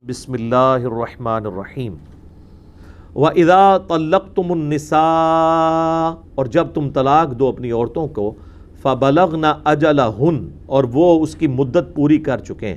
بسم اللہ الرحمن الرحیم وَإِذَا طَلَّقْتُمُ النِّسَاءَ، اور جب تم طلاق دو اپنی عورتوں کو، فَبَلَغْنَ أَجَلَهُنَّ، اور وہ اس کی مدت پوری کر چکیں،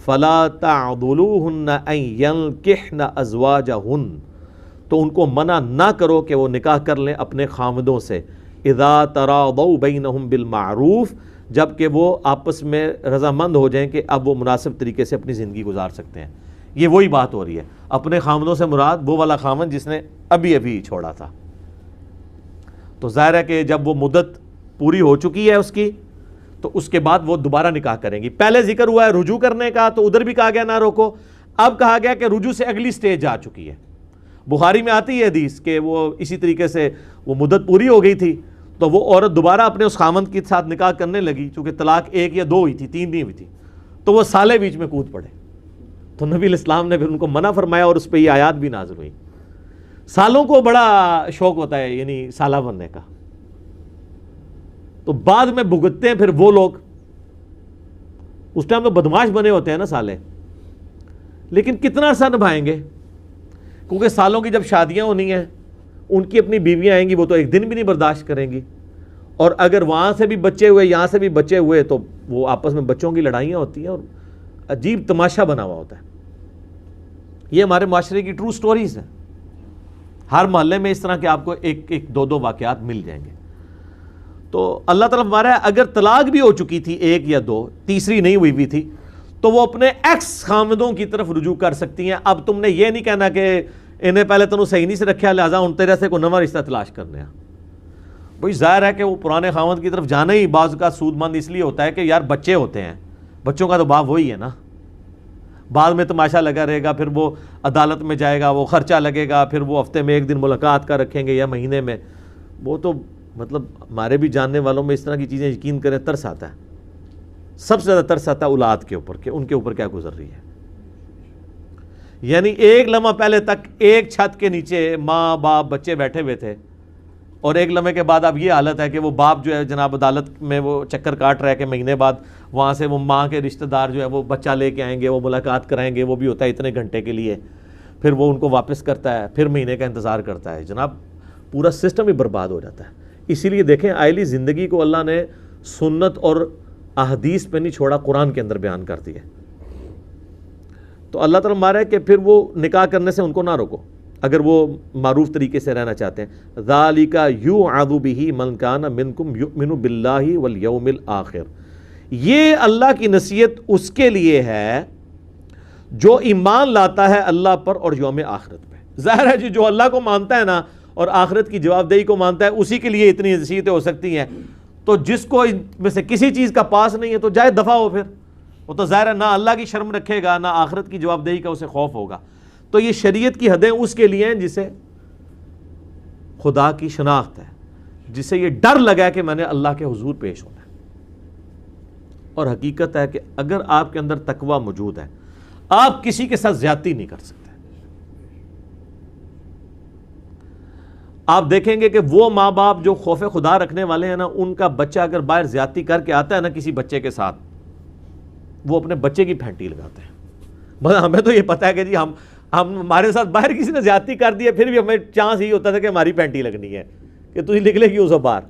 فَلَا تَعْضُلُوهُنَّ أَن يَنكِحْنَ أَزْوَاجَهُنَّ، تو ان کو منع نہ کرو کہ وہ نکاح کر لیں اپنے خامدوں سے، اِذَا تَرَاضَوْا بَيْنَهُم بِالْمَعْرُوفِ، جب کہ وہ آپس میں رضامند ہو جائیں کہ اب وہ مناسب طریقے سے اپنی زندگی گزار سکتے ہیں۔ یہ وہی بات ہو رہی ہے، اپنے خامدوں سے مراد وہ والا خامد جس نے ابھی چھوڑا تھا۔ تو ظاہر ہے کہ جب وہ مدت پوری ہو چکی ہے اس کی، تو اس کے بعد وہ دوبارہ نکاح کریں گی۔ پہلے ذکر ہوا ہے رجوع کرنے کا، تو ادھر بھی کہا گیا نہ روکو، اب کہا گیا کہ رجوع سے اگلی سٹیج آ چکی ہے۔ بخاری میں آتی ہے حدیث کہ وہ اسی طریقے سے وہ مدت پوری ہو گئی تھی، تو وہ عورت دوبارہ اپنے اس خامند کے ساتھ نکاح کرنے لگی، چونکہ طلاق 1 یا 2 ہوئی تھی، 3 نہیں ہوئی تھی، تو وہ سالے بیچ میں کود پڑے، تو نبی علیہ السلام نے پھر ان کو منع فرمایا اور اس پہ یہ آیات بھی نازل ہوئی۔ سالوں کو بڑا شوق ہوتا ہے یعنی سالہ بننے کا، تو بعد میں بھگتتے ہیں پھر وہ لوگ، اس ٹائم تو بدماش بنے ہوتے ہیں نا سالے، لیکن کتنا عرصہ نبھائیں گے؟ کیونکہ سالوں کی جب شادیاں ہونی ہیں، ان کی اپنی بیویاں آئیں گی، وہ تو ایک دن بھی نہیں برداشت کریں گی، اور اگر وہاں سے بھی بچے ہوئے یہاں سے بھی بچے ہوئے تو وہ آپس میں بچوں کی لڑائیاں ہوتی ہیں اور عجیب تماشا بنا ہوا ہوتا ہے۔ یہ ہمارے معاشرے کی ٹرو سٹوریز ہیں، ہر محلے میں اس طرح کے آپ کو ایک 2 واقعات مل جائیں گے۔ تو اللہ تعالیٰ ہمارا ہے، اگر طلاق بھی ہو چکی تھی 1 یا 2، تیسری نہیں ہوئی تھی، تو وہ اپنے ایکس خامدوں کی طرف رجوع کر سکتی ہیں۔ اب تم نے یہ نہیں کہنا کہ انہیں پہلے تنوں صحیح نہیں سے رکھا، لہٰذا ان تیرے سے کوئی نواں رشتہ تلاش کرنے ہیں۔ بھئی ظاہر ہے کہ وہ پرانے خامد کی طرف جانا ہی بعض کا سود مند اس لیے ہوتا ہے کہ یار بچے ہوتے ہیں، بچوں کا تو باپ وہی ہے نا، بعد میں تماشا لگا رہے گا، پھر وہ عدالت میں جائے گا، وہ خرچہ لگے گا، پھر وہ ہفتے میں 1 دن ملاقات کا رکھیں گے یا مہینے میں، وہ تو مطلب ہمارے بھی جاننے والوں میں اس طرح کی چیزیں یقین کریں ترس آتا ہے۔ سب سے زیادہ ترس آتا ہے اولاد کے اوپر کہ ان کے اوپر کیا گزر رہی ہے۔ یعنی ایک لمحہ پہلے تک ایک چھت کے نیچے ماں باپ بچے بیٹھے ہوئے تھے، اور ایک لمحے کے بعد اب یہ حالت ہے کہ وہ باپ جو ہے جناب عدالت میں وہ چکر کاٹ رہا ہے کہ مہینے بعد وہاں سے وہ ماں کے رشتہ دار جو ہے وہ بچہ لے کے آئیں گے، وہ ملاقات کرائیں گے، وہ بھی ہوتا ہے اتنے گھنٹے کے لیے، پھر وہ ان کو واپس کرتا ہے، پھر مہینے کا انتظار کرتا ہے۔ جناب پورا سسٹم ہی برباد ہو جاتا ہے۔ اسی لیے دیکھیں آئلی زندگی کو اللہ نے سنت اور احادیث پہ نہیں چھوڑا، قرآن کے اندر بیان کر دیا۔ تو اللہ تعالیٰ ہمارا ہے کہ پھر وہ نکاح کرنے سے ان کو نہ روکو اگر وہ معروف طریقے سے رہنا چاہتے ہیں۔ ذَلِكَ يُوعَظُ بِهِ مَنْ كَانَ مِنْكُمْ يُؤْمِنُ بِاللَّهِ وَالْيَوْمِ الْآخِرِ، یہ اللہ کی نصیحت اس کے لیے ہے جو ایمان لاتا ہے اللہ پر اور یوم آخرت پہ۔ ظاہر ہے جو اللہ کو مانتا ہے نا اور آخرت کی جواب دہی کو مانتا ہے، اسی کے لیے اتنی نصیحتیں ہو سکتی ہیں۔ تو جس کو ان میں سے کسی چیز کا پاس نہیں ہے تو جائے دفع ہو، پھر وہ تو ظاہر ہے نہ اللہ کی شرم رکھے گا نہ آخرت کی جواب دہی کا اسے خوف ہوگا۔ تو یہ شریعت کی حدیں اس کے لیے ہیں جسے خدا کی شناخت ہے، جسے یہ ڈر لگا ہے کہ میں نے اللہ کے حضور پیش ہونا ہے۔ اور حقیقت ہے کہ اگر آپ کے اندر تقوی موجود ہے، آپ کسی کے ساتھ زیادتی نہیں کر سکتے۔ آپ دیکھیں گے کہ وہ ماں باپ جو خوف خدا رکھنے والے ہیں نا، ان کا بچہ اگر باہر زیادتی کر کے آتا ہے نا کسی بچے کے ساتھ، وہ اپنے بچے کی پھینٹی لگاتے ہیں۔ بس ہمیں تو یہ پتہ ہے کہ جی ہم ہمارے ساتھ باہر کسی نے زیادتی کر دی ہے، پھر بھی ہمیں چانس ہی ہوتا تھا کہ ہماری پینٹی لگنی ہے کہ تجھے نکلے گی اسے باہر۔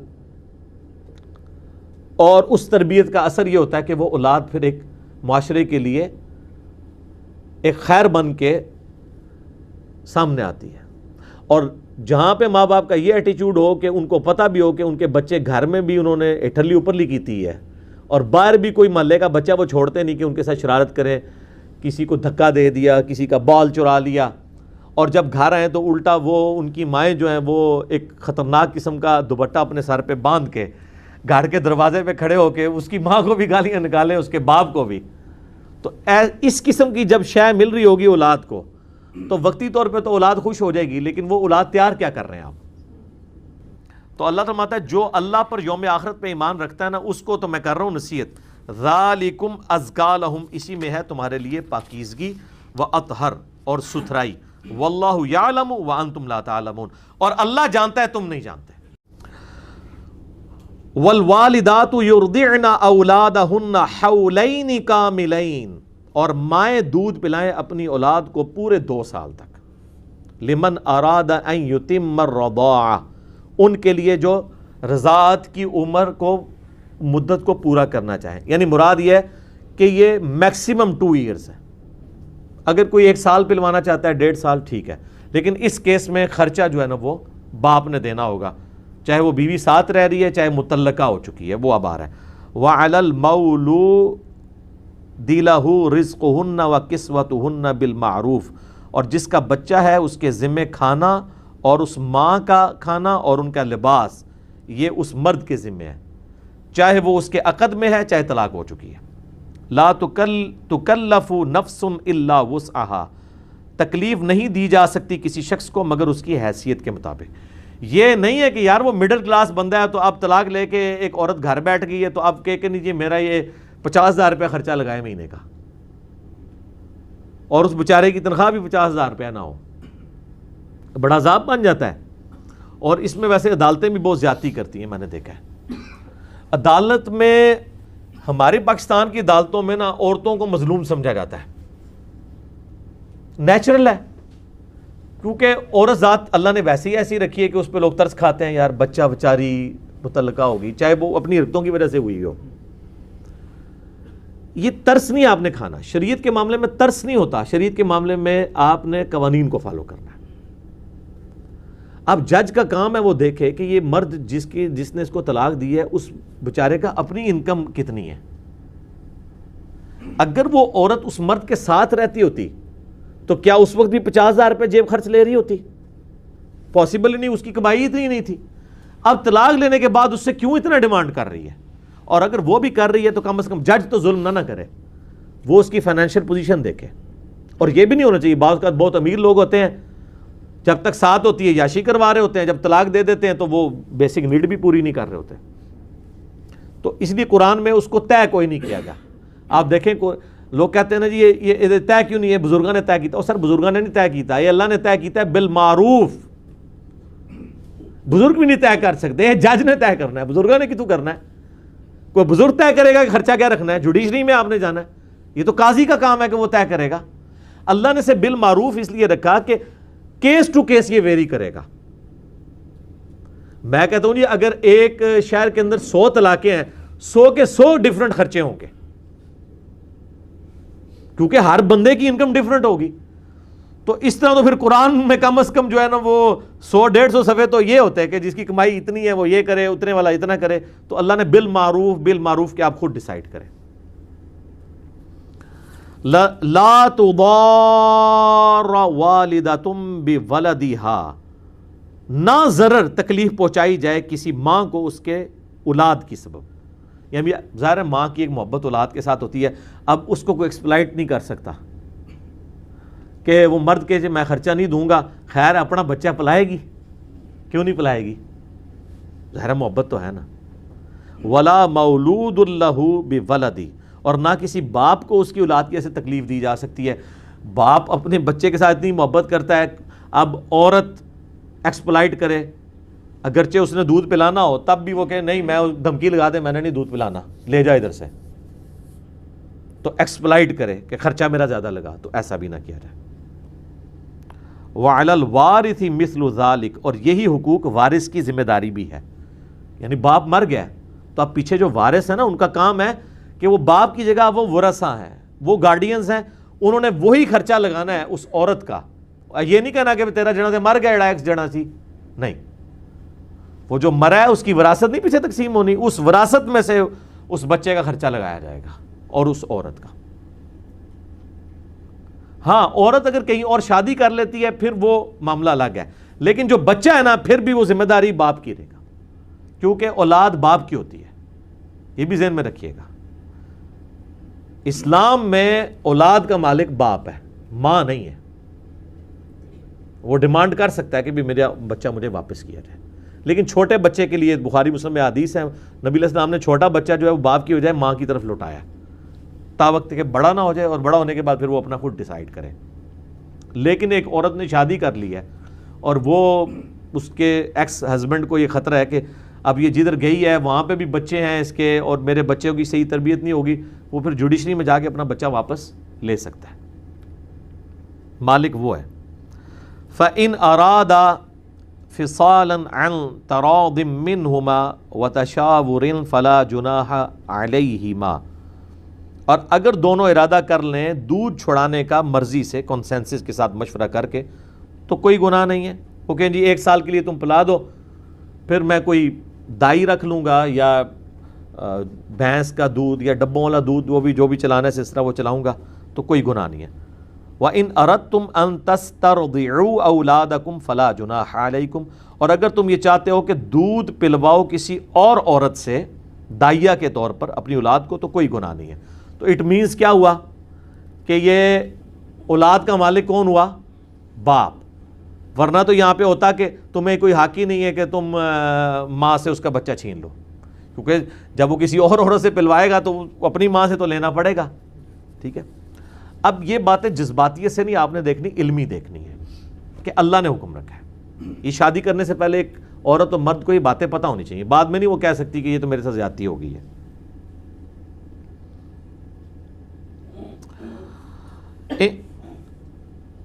اور اس تربیت کا اثر یہ ہوتا ہے کہ وہ اولاد پھر ایک معاشرے کے لیے ایک خیر بن کے سامنے آتی ہے۔ اور جہاں پہ ماں باپ کا یہ ایٹیچیوڈ ہو کہ ان کو پتہ بھی ہو کہ ان کے بچے گھر میں بھی انہوں نے اٹھلی اوپرلی کی ہے، اور باہر بھی کوئی محلے کا بچہ وہ چھوڑتے نہیں کہ ان کے ساتھ شرارت کرے، کسی کو دھکا دے دیا، کسی کا بال چرا لیا، اور جب گھر آئیں تو الٹا وہ ان کی مائیں جو ہیں وہ ایک خطرناک قسم کا دوپٹہ اپنے سر پہ باندھ کے گھر کے دروازے پہ کھڑے ہو کے اس کی ماں کو بھی گالیاں نکالیں، اس کے باپ کو بھی۔ تو اس قسم کی جب شے مل رہی ہوگی اولاد کو تو وقتی طور پہ تو اولاد خوش ہو جائے گی، لیکن وہ اولاد تیار کیا کر رہے ہیں آپ؟ تو اللہ فرماتا ہے جو اللہ پر یوم آخرت پہ ایمان رکھتا ہے نا، اس کو تو میں کر رہا ہوں نصیحت۔ ذالکم ازکا لہم، اسی میں ہے تمہارے لیے پاکیزگی و اطہر اور ستھرائی، واللہ یعلم وانتم لا تعلمون، اور اللہ جانتا ہے تم نہیں جانتے۔ والوالدات یرضعن اولادہن حولین کاملین، اور مائیں دودھ پلائیں اپنی اولاد کو پورے 2 سال تک، لمن اراد ان یتم الرضاعہ، ان کے لیے جو رضاعت کی عمر کو مدت کو پورا کرنا چاہیں، یعنی مراد یہ ہے کہ یہ میکسیمم 2 ایئرز ہے. اگر کوئی 1 سال پلوانا چاہتا ہے 1.5 سال ٹھیک ہے، لیکن اس کیس میں خرچہ جو ہے نا وہ باپ نے دینا ہوگا، چاہے وہ بیوی ساتھ رہ رہی ہے چاہے مطلقہ ہو چکی ہے، وہ اب آ رہا ہے. وَعَلَى الْمَوْلُودِ لَهُ رِزْقُهُنَّ وَكِسْوَتُهُنَّ بِالْمَعْرُوفِ، اور جس کا بچہ ہے اس کے ذمے کھانا اور اس ماں کا کھانا اور ان کا لباس یہ اس مرد کے ذمے ہے، چاہے وہ اس کے عقد میں ہے چاہے طلاق ہو چکی ہے. لا تکلف نفس الا وسعها، تکلیف نہیں دی جا سکتی کسی شخص کو مگر اس کی حیثیت کے مطابق. یہ نہیں ہے کہ یار وہ مڈل کلاس بندہ ہے تو اب طلاق لے کے ایک عورت گھر بیٹھ گئی ہے تو اب کہہ کے نہیں جی میرا یہ 50,000 روپے خرچہ لگائے مہینے کا، اور اس بیچارے کی تنخواہ بھی 50,000 روپے نہ ہو، بڑا عذاب بن جاتا ہے. اور اس میں ویسے عدالتیں بھی بہت زیادتی کرتی ہیں، میں نے دیکھا ہے. عدالت میں ہمارے پاکستان کی عدالتوں میں نا عورتوں کو مظلوم سمجھا جاتا ہے. نیچرل ہے، کیونکہ عورت ذات اللہ نے ویسے ہی ایسی رکھی ہے کہ اس پہ لوگ ترس کھاتے ہیں، یار بچہ بچاری متعلقہ ہوگی چاہے وہ اپنی حرکتوں کی وجہ سے ہوئی ہو. یہ ترس نہیں آپ نے کھانا، شریعت کے معاملے میں ترس نہیں ہوتا، شریعت کے معاملے میں آپ نے قوانین کو فالو کرنا ہے. اب جج کا کام ہے وہ دیکھے کہ یہ مرد جس نے اس کو طلاق دی ہے اس بیچارے کا اپنی انکم کتنی ہے. اگر وہ عورت اس مرد کے ساتھ رہتی ہوتی تو کیا اس وقت بھی 50,000 روپے جیب خرچ لے رہی ہوتی؟ پاسبل ہی نہیں، اس کی کمائی اتنی نہیں تھی. اب طلاق لینے کے بعد اس سے کیوں اتنا ڈیمانڈ کر رہی ہے؟ اور اگر وہ بھی کر رہی ہے تو کم از کم جج تو ظلم نہ کرے، وہ اس کی فائنینشیل پوزیشن دیکھے. اور یہ بھی نہیں ہونا چاہیے، بعض اوقات بہت امیر لوگ ہوتے ہیں جب تک ساتھ ہوتی ہے یاشی کروا رہے ہوتے ہیں، جب طلاق دے دیتے ہیں تو وہ بیسک نیڈ بھی پوری نہیں کر رہے ہوتے. تو اس لیے قرآن میں اس کو طے کوئی نہیں کیا گیا. آپ دیکھیں لوگ کہتے ہیں نا جی یہ طے کیوں نہیں ہے، بزرگوں نے طے کیتا. اور سر بزرگوں نے نہیں طے کیتا، یہ اللہ نے طے کیتا ہے بالمعروف. بزرگ بھی نہیں طے کر سکتے، یہ جج نے طے کرنا ہے. بزرگوں نے کیوں کرنا ہے؟ کوئی بزرگ طے کرے گا کہ خرچہ کیا رکھنا ہے؟ جوڈیشری میں آپ نے جانا ہے؟ یہ تو قاضی کا کام ہے کہ وہ طے کرے گا. اللہ نے سے بالمعروف اس لیے رکھا کہ کیس ٹو کیس یہ ویری کرے گا. میں کہتا ہوں جی اگر ایک شہر کے اندر 100 طلاقیں ہیں، 100 کے 100 ڈیفرنٹ خرچے ہوں گے، کیونکہ ہر بندے کی انکم ڈیفرنٹ ہوگی. تو اس طرح تو پھر قرآن میں کم از کم جو ہے نا وہ 100-150 صفحے تو یہ ہوتے ہیں کہ جس کی کمائی اتنی ہے وہ یہ کرے، اتنے والا اتنا کرے. تو اللہ نے بالمعروف کہ آپ خود ڈیسائیڈ کریں. لا تضار والدۃ بولدہا، نہ ضرر تکلیف پہنچائی جائے کسی ماں کو اس کے اولاد کی سبب. یعنی ظاہر ہے ماں کی ایک محبت اولاد کے ساتھ ہوتی ہے، اب اس کو کوئی ایکسپلائٹ نہیں کر سکتا کہ وہ مرد کہ میں خرچہ نہیں دوں گا، خیر اپنا بچہ پلائے گی، کیوں نہیں پلائے گی؟ ظاہر محبت تو ہے نا. ولا مولود لہ بولدہ، اور نہ کسی باپ کو اس کی اولاد کی ایسے تکلیف دی جا سکتی ہے. باپ اپنے بچے کے ساتھ اتنی محبت کرتا ہے، اب عورت ایکسپلائٹ کرے، اگرچہ اس نے دودھ پلانا ہو تب بھی وہ کہے نہیں میں دھمکی لگا دے میں نے نہیں دودھ پلانا، لے جا ادھر سے، تو ایکسپلائٹ کرے کہ خرچہ میرا زیادہ لگا، تو ایسا بھی نہ کیا جائے. وعلی الوارث مثل ذلک، اور یہی حقوق وارث کی ذمہ داری بھی ہے. یعنی باپ مر گیا تو اب پیچھے جو وارث ہیں نا ان کا کام ہے کہ وہ باپ کی جگہ وہ ورثہ ہیں، وہ گارڈینز ہیں، انہوں نے وہی خرچہ لگانا ہے اس عورت کا. یہ نہیں کہنا کہ تیرا جنا سے مر گیا ایڑا ایکس جنا سی، نہیں. وہ جو مرا ہے اس کی وراثت نہیں پیچھے تقسیم ہونی، اس وراثت میں سے اس بچے کا خرچہ لگایا جائے گا اور اس عورت کا. ہاں عورت اگر کہیں اور شادی کر لیتی ہے پھر وہ معاملہ الگ ہے، لیکن جو بچہ ہے نا پھر بھی وہ ذمہ داری باپ کی رہے گا، کیونکہ اولاد باپ کی ہوتی ہے. یہ بھی ذہن میں رکھیے گا. اسلام میں اولاد کا مالک باپ ہے، ماں نہیں ہے. وہ ڈیمانڈ کر سکتا ہے کہ بھی میرا بچہ مجھے واپس کیا جائے، لیکن چھوٹے بچے کے لیے بخاری مسلم میں حدیث ہے نبی علیہ السلام نے چھوٹا بچہ جو ہے وہ باپ کی ہو جائے ماں کی طرف لوٹایا تا وقت کہ بڑا نہ ہو جائے، اور بڑا ہونے کے بعد پھر وہ اپنا خود ڈیسائیڈ کرے. لیکن ایک عورت نے شادی کر لی ہے اور وہ اس کے ایکس ہسبینڈ کو یہ خطرہ ہے کہ اب یہ جدھر گئی ہے وہاں پہ بھی بچے ہیں اس کے اور میرے بچوں کی صحیح تربیت نہیں ہوگی، وہ پھر جوڈیشری میں جا کے اپنا بچہ واپس لے سکتا ہے، مالک وہ ہے۔ فَإِنْ أَرَادَ فِصَالًا عَنْ تَرَاضٍ مِّنْهُمَا وَتَشَاوُرٍ فَلَا جُنَاحَ عَلَيْهِمَا، اور اگر دونوں ارادہ کر لیں دودھ چھڑانے کا مرضی سے، کنسنسس کے ساتھ مشورہ کر کے، تو کوئی گناہ نہیں ہے۔ وہ کہیں جی 1 سال کے لیے تم پلا دو، پھر میں کوئی دائی رکھ لوں گا یا بھینس کا دودھ یا ڈبوں والا دودھ وہ بھی جو بھی چلانا ہے سلسلہ وہ چلاؤں گا، تو کوئی گناہ نہیں ہے۔ وَإِنْ أَرَدْتُمْ أَن تَسْتَرْضِعُوا أَوْلَادَكُمْ فَلَا جُنَاحَ عَلَيْكُمْ، اور اگر تم یہ چاہتے ہو کہ دودھ پلواؤ کسی اور عورت سے دائیہ کے طور پر اپنی اولاد کو، تو کوئی گناہ نہیں ہے۔ تو اٹ مینز کیا ہوا کہ یہ اولاد کا مالک کون ہوا؟ باپ۔ ورنہ تو یہاں پہ ہوتا کہ تمہیں کوئی حق ہی نہیں ہے کہ تم ماں سے اس کا بچہ چھین لو، کیونکہ جب وہ کسی اور عورت سے پلوائے گا تو اپنی ماں سے تو لینا پڑے گا، ٹھیک ہے۔ اب یہ باتیں جذباتیت سے نہیں آپ نے دیکھنی، علمی دیکھنی ہے کہ اللہ نے حکم رکھا ہے۔ یہ شادی کرنے سے پہلے ایک عورت اور مرد کو یہ باتیں پتہ ہونی چاہیے، بعد میں نہیں وہ کہہ سکتی کہ یہ تو میرے ساتھ زیادتی ہو گئی ہے۔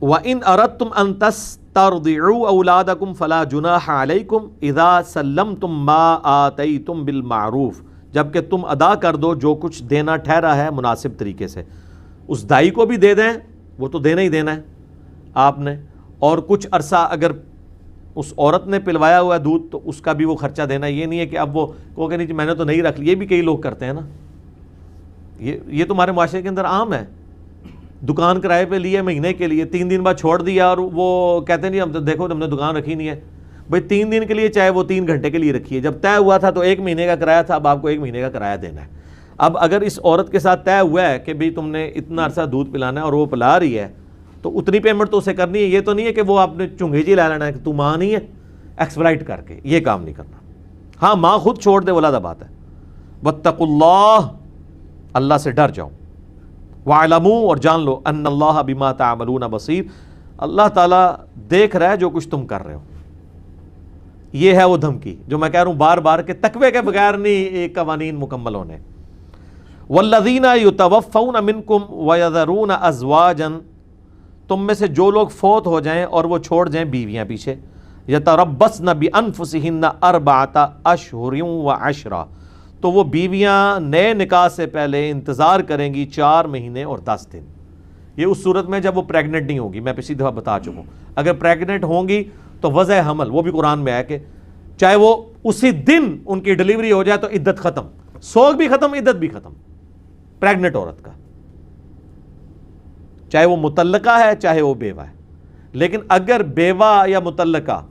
وَإِنْ أَرَدْتُمْ أَن تَسْتَرْضِعُوا أَوْلَادَكُمْ فَلَا جُنَاحَ عَلَيْكُمْ إِذَا سَلَّمْتُمْ مَا آتَيْتُمْ بِالْمَعْرُوفِ، جبکہ تم ادا کر دو جو کچھ دینا ٹھہرا ہے مناسب طریقے سے۔ اس دائی کو بھی دے دیں، وہ تو دینا ہی دینا ہے آپ نے، اور کچھ عرصہ اگر اس عورت نے پلوایا ہوا ہے دودھ تو اس کا بھی وہ خرچہ دینا۔ یہ نہیں ہے کہ اب وہ کہ نہیں جی میں نے تو نہیں رکھ لی، یہ بھی کئی لوگ کرتے ہیں نا، یہ تو ہمارے معاشرے کے اندر عام ہے۔ دکان کرائے پہ لیے مہینے کے لیے، 3 دن بعد چھوڑ دیا، اور وہ کہتے ہیں جی ہم تو دیکھو ہم نے دکان رکھی نہیں ہے۔ بھائی 3 دن کے لیے چاہے وہ 3 گھنٹے کے لیے رکھی ہے، جب طے ہوا تھا تو 1 مہینے کا کرایہ تھا، اب آپ کو 1 مہینے کا کرایہ دینا ہے۔ اب اگر اس عورت کے ساتھ طے ہوا ہے کہ بھئی تم نے اتنا عرصہ دودھ پلانا ہے اور وہ پلا رہی ہے، تو اتنی پیمنٹ تو اسے کرنی ہے۔ یہ تو نہیں ہے کہ وہ آپ نے چنگی جی لے لینا ہے کہ تو ماں نہیں ہے، ایکسپلائٹ کر کے یہ کام نہیں کرنا۔ ہاں ماں خود چھوڑ دے وہ علیحدہ بات ہے۔ واتقوا اللہ، اللہ سے ڈر جاؤ۔ وَاعْلَمُوا، اور جان لو، ان اللہ بما تعملون بصیر، اللہ تعالیٰ دیکھ رہا ہے جو کچھ تم کر رہے ہو۔ یہ ہے وہ دھمکی جو میں کہہ رہا ہوں بار بار کہ تقوی کے بغیر نہیں قوانین مکمل ہونے۔ والذین یتوفون منکم ویذرون ازواجا، تم میں سے جو لوگ فوت ہو جائیں اور وہ چھوڑ جائیں بیویاں پیچھے، یتربصن بانفسہن 4 اشہر وعشرا، تو وہ بیویاں نئے نکاح سے پہلے انتظار کریں گی 4 مہینے اور 10 دن۔ یہ اس صورت میں جب وہ پریگننٹ نہیں ہوگی، میں پچھلی دفعہ بتا چکا ہوں۔ اگر پریگننٹ ہوں گی تو وضع حمل، وہ بھی قرآن میں ہے کہ چاہے وہ اسی دن ان کی ڈلیوری ہو جائے تو عدت ختم، سوگ بھی ختم، عدت بھی ختم پریگننٹ عورت کا، چاہے وہ مطلقہ ہے چاہے وہ بیوہ ہے۔ لیکن اگر بیوہ یا مطلقہ،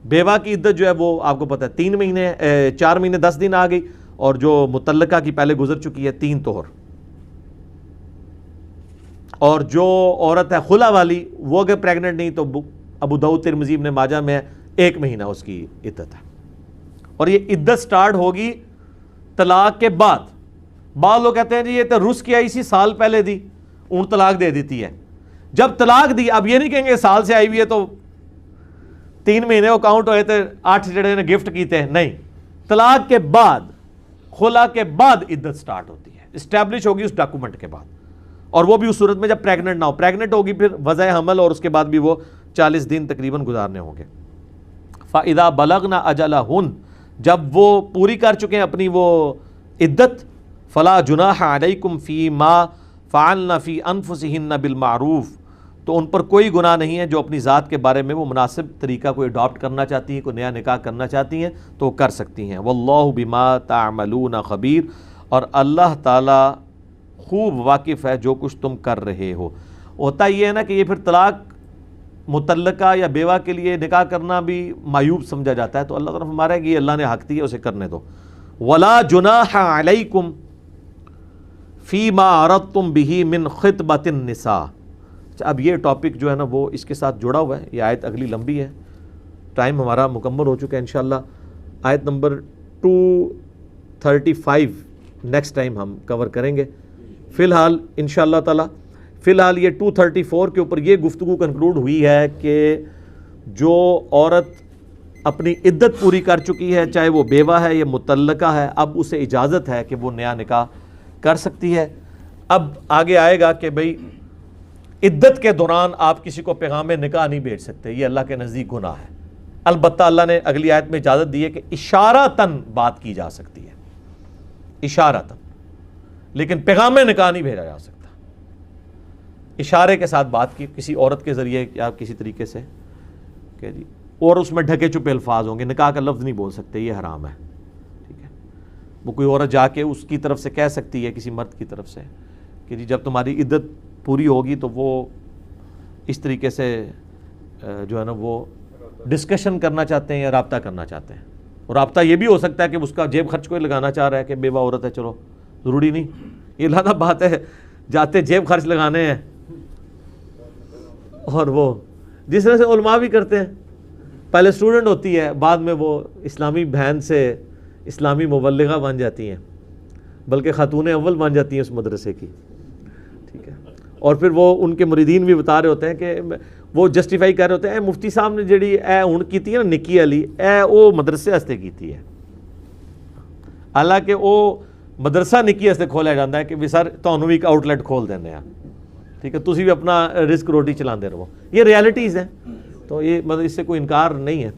بیوہ کی عدت جو ہے وہ آپ کو پتہ ہے 4 مہینے 10 دن آ گئی، اور جو مطلقہ کی پہلے گزر چکی ہے 3 طہر، اور جو عورت ہے خلا والی وہ اگر پریگننٹ نہیں تو ابو داؤد ترمذی ابن ماجہ میں 1 مہینہ اس کی عدت ہے۔ اور یہ عدت سٹارٹ ہوگی طلاق کے بعد۔ بعض لوگ کہتے ہیں جی یہ تو رس کی آئی سی سال پہلے دی، اون طلاق دے دیتی ہے۔ جب طلاق دی اب یہ نہیں کہیں گے سال سے آئی ہوئی ہے تو 3 مہینے وہ کاؤنٹ ہوئے تھے 8 جڑے نے گفٹ کیتے ہیں، نہیں، طلاق کے بعد، خلا کے بعد عدت سٹارٹ ہوتی ہے، اسٹیبلش ہوگی اس ڈاکومنٹ کے بعد، اور وہ بھی اس صورت میں جب پریگننٹ نہ ہو۔ پریگننٹ ہوگی پھر وضع حمل، اور اس کے بعد بھی وہ 40 دن تقریباً گزارنے ہوں گے۔ فَإِذَا بَلَغْنَ أَجَلَهُنَّ، جب وہ پوری کر چکے ہیں اپنی وہ عدت، فَلَا جُنَاحَ عَلَيْكُمْ فِي مَا فَعَلْنَ فِي أَنفُسِهِنَّ بِالْمَعْرُوفِ، تو ان پر کوئی گناہ نہیں ہے جو اپنی ذات کے بارے میں وہ مناسب طریقہ کوئی اڈاپٹ کرنا چاہتی ہیں، کوئی نیا نکاح کرنا چاہتی ہیں تو کر سکتی ہیں۔ وَاللَّهُ بِمَا تَعْمَلُونَ خَبِيرٌ، اور اللہ تعالیٰ خوب واقف ہے جو کچھ تم کر رہے ہو۔ ہوتا یہ ہے نا کہ یہ پھر طلاق مطلقہ یا بیوہ کے لیے نکاح کرنا بھی معیوب سمجھا جاتا ہے، تو اللہ تعالیٰ فرما رہا ہے کہ یہ اللہ نے حق دی ہے، اسے کرنے دو۔ وَلَا جُنَاحَ عَلَيْكُمْ فِي مَا عَرَضْتُمْ بِهِ مِنْ خِطْبَةِ النِّسَاءِ۔ اب یہ ٹاپک جو ہے نا وہ اس کے ساتھ جڑا ہوا ہے، یہ آیت اگلی لمبی ہے، ٹائم ہمارا مکمل ہو چکا ہے۔ انشاءاللہ آیت نمبر 235 نیکسٹ ٹائم ہم کور کریں گے۔ فی الحال انشاءاللہ تعالی یہ 234 کے اوپر یہ گفتگو کنکلوڈ ہوئی ہے کہ جو عورت اپنی عدت پوری کر چکی ہے، چاہے وہ بیوہ ہے یا مطلقہ ہے، اب اسے اجازت ہے کہ وہ نیا نکاح کر سکتی ہے۔ اب آگے آئے گا کہ بھئی عدت کے دوران آپ کسی کو پیغام نکاح نہیں بھیج سکتے، یہ اللہ کے نزدیک گناہ ہے۔ البتہ اللہ نے اگلی آیت میں اجازت دی ہے کہ اشارتاً بات کی جا سکتی ہے، اشارتاً، لیکن پیغام نکاح نہیں بھیجا جا سکتا۔ اشارے کے ساتھ بات کی کسی عورت کے ذریعے یا کسی طریقے سے کہ جی، اور اس میں ڈھکے چھپے الفاظ ہوں گے، نکاح کا لفظ نہیں بول سکتے، یہ حرام ہے، ٹھیک ہے۔ وہ کوئی عورت جا کے اس کی طرف سے کہہ سکتی ہے کسی مرد کی طرف سے کہ جی جب تمہاری عدت پوری ہوگی تو وہ اس طریقے سے جو ہے نا وہ ڈسکشن کرنا چاہتے ہیں یا رابطہ کرنا چاہتے ہیں، اور رابطہ یہ بھی ہو سکتا ہے کہ اس کا جیب خرچ کوئی لگانا چاہ رہا ہے کہ بیوہ عورت ہے، چلو ضروری نہیں، یہ علیحدہ بات ہے، جاتے جیب خرچ لگانے ہیں، اور وہ جس طرح سے علماء بھی کرتے ہیں، پہلے اسٹوڈنٹ ہوتی ہے، بعد میں وہ اسلامی بہن سے اسلامی مبلغہ بن جاتی ہیں، بلکہ خاتون اول بن جاتی ہیں اس مدرسے کی، ٹھیک ہے۔ اور پھر وہ ان کے مریدین بھی بتا رہے ہوتے ہیں کہ وہ جسٹیفائی کر رہے ہوتے ہیں، اے مفتی صاحب نے جڑی اے ہن کیتی ہے نا نکی علی، اے او مدرسے واسطے کیتی ہے، حالانکہ او مدرسہ نکی واسطے کھولیا جاتا ہے کہ بھی سر تانوں بھی ایک آؤٹ لیٹ کھول دینے ہیں، ٹھیک ہے، تسی بھی اپنا رزق روٹی چلاندے رہو، یہ ریالٹیز ہیں، تو یہ مطلب اس سے کوئی انکار نہیں ہے۔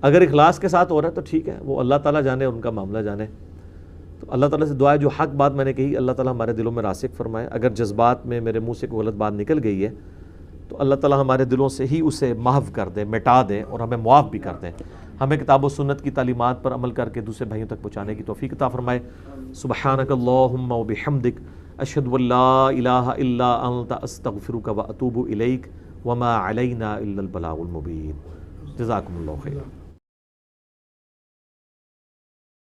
اگر اخلاص کے ساتھ ہو رہا ہے تو ٹھیک ہے، وہ اللہ تعالیٰ جانے، ان کا معاملہ جانے۔ تو اللہ تعالیٰ سے دعا ہے جو حق بات میں نے کہی اللہ تعالیٰ ہمارے دلوں میں راسخ فرمائے، اگر جذبات میں میرے منہ سے کوئی غلط بات نکل گئی ہے تو اللہ تعالیٰ ہمارے دلوں سے ہی اسے محو کر دے، مٹا دے، اور ہمیں معاف بھی کر دیں، ہمیں کتاب و سنت کی تعلیمات پر عمل کر کے دوسرے بھائیوں تک پہنچانے کی توفیق عطا فرمائے۔ سبحانک اللہم و بحمدک، اشہد ان لا الہ الا انت، استغفرک و اتوب الیک، وما علینا الا البلاغ المبین۔ جزاکم اللہ خیر۔